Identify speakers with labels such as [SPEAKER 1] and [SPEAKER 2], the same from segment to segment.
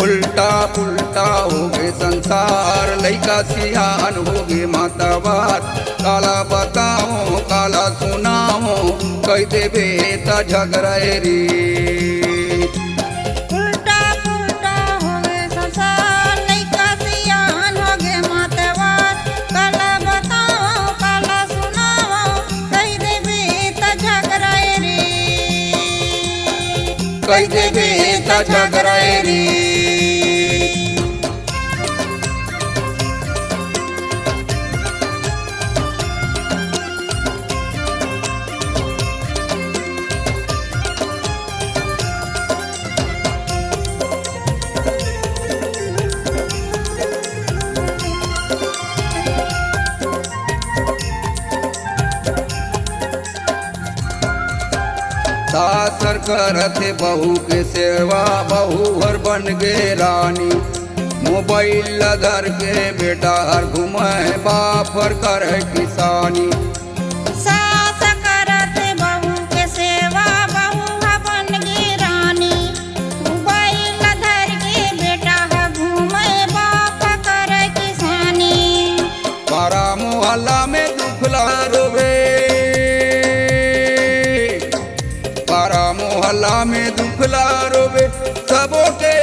[SPEAKER 1] उल्टा पुल्टा हो गए संसार, लइका सियान हो गए मातावार। काला बताओ काला सुनाओ, कह देवे त झगड़े रे।
[SPEAKER 2] उल्टा पुल्टा हो गए संसार, लइका सियान हो गए मातावार। काला बताओ काला सुनाओ, कह देवे त झगड़े रे।
[SPEAKER 1] कह देवे त झगड़े रे। सासर करते बहू के सेवा, बहू हर बन गए रानी। मोबाइल धर के बेटा हर घुमाए, बाप हर करे किसानी।
[SPEAKER 2] सास करत बहू के सेवा, बहू बन गई रानी। मोबाइल धर के बेटा घूमे, बाप करे किसानी।
[SPEAKER 1] पारा मोहल्ला में दुखला रोवे, पारा मोहल्ला में दुखला रोवे, सबो के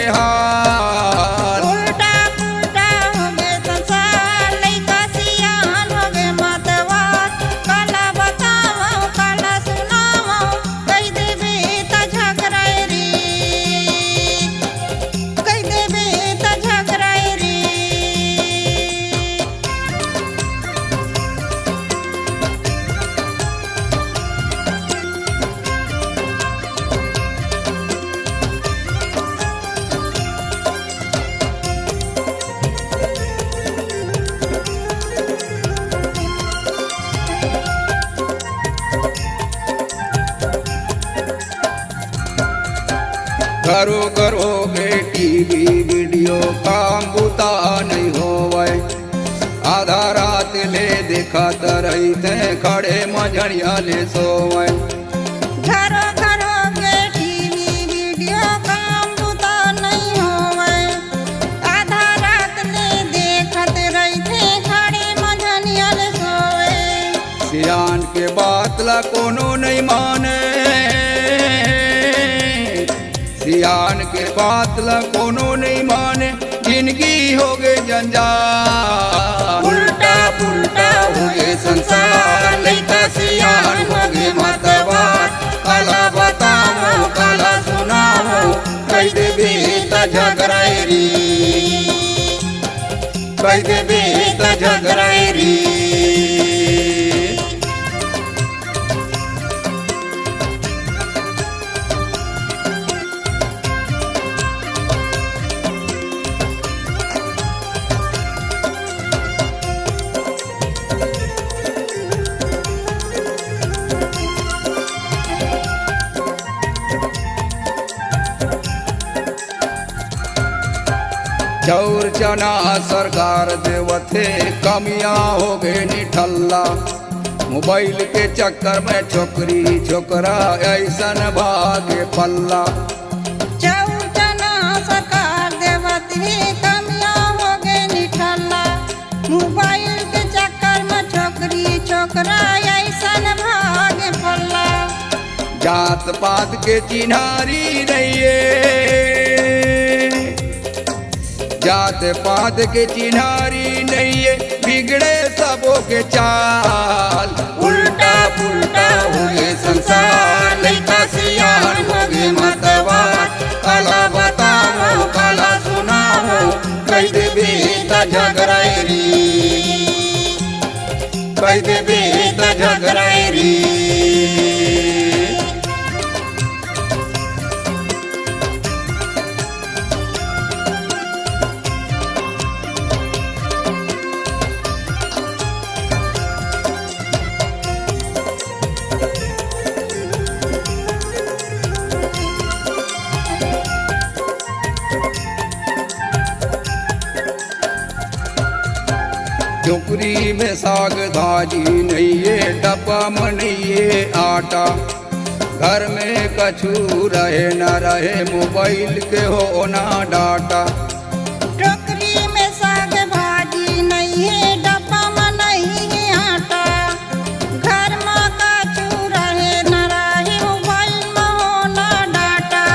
[SPEAKER 1] हाल।
[SPEAKER 2] उल्टा पुल्टा हो गए संसार, लइका सियान हो गए मातावार। काला बताओ काला सुनाओ, कह देवे त झगड़े रे। कह देवे त झगड़े रे।
[SPEAKER 1] घरो घरो में टीवी वीडियो काम बुता नहीं होवे। आधा रात ले देखा रहते, खड़े मझड़िया ले सोवे।
[SPEAKER 2] घरो घरो के टीवी वीडियो काम बुता नहीं होवे। आधा रात ले देखत रहते, खड़े मझनिया ले सोवे।
[SPEAKER 1] सियान के बात ला कोनो नहीं माने, सियान के बात ला कोनो नहीं माने, जिंदगी हो गए जंजाल। उल्टा पुल्टा हो गए संसार, लइका सियान हो गए मातावार। काला बताओ काला सुनाओ, कह देवे त झगड़े रे। कह देवे त झगड़े रे। चौर चना सरकार देवथे, कमियां हो गए निठल्ला। मोबाइल के चक्कर में छोकरी छोकरा ऐसन भागे पल्ला।
[SPEAKER 2] चौचना सरकार देवती, कमियां हो गए निठल्ला। मोबाइल के चक्कर में छोकरी छोकरा ऐसन भागे पल्ला।
[SPEAKER 1] जात पात के चिन्हारी नहीं, जात पात के चिन्हारी नहीं है, बिगड़े सबों के चाल। उल्टा पुल्टा हो गए संसार, लइका सियान हो गए मातावार। काला बताओ काला सुनाओ, कह देवे त झगड़े रे। कह देवे त झगड़े रे। झोपड़ी में साग धाजी नहीं है, डब्बा में नहीं है आटा। घर में कछु रहे न रहे मोबाइल के हो ना डाटा।
[SPEAKER 2] टोकरी में साग भाजी नहीं है, डब्बा में नहीं है आटा। घर में कछु रहे न रहे मोबाइल में हो ना डाटा।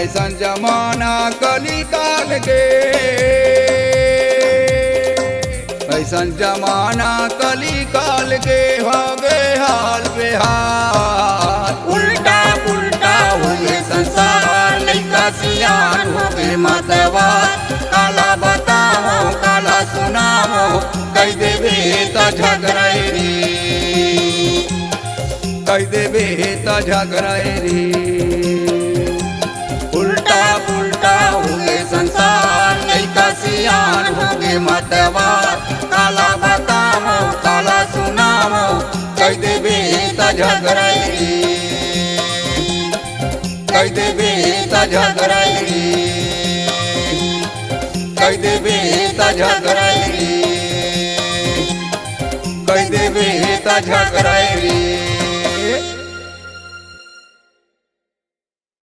[SPEAKER 1] ऐसन जमाना कली काल के, ऐसन जमाना कली काल के हो गए हाल बेहाल।
[SPEAKER 2] उल्टा पुल्टा हो गए संसार, लइका सियान हो गए मतवार।
[SPEAKER 1] काला बताओ काला सुनाओ, कह देबे त झगड़ैरी, कह देबे त झगड़ैरी। उल्टा पुल्टा हो गए संसार, लइका सियान हो गए मतवार। काला बताओ काला सुनाओ, कह देबे त झगड़ैरी, कह देबे त झगड़ैरी, कह देबे त झगड़ैरी, कह देबे त झगड़ैरी।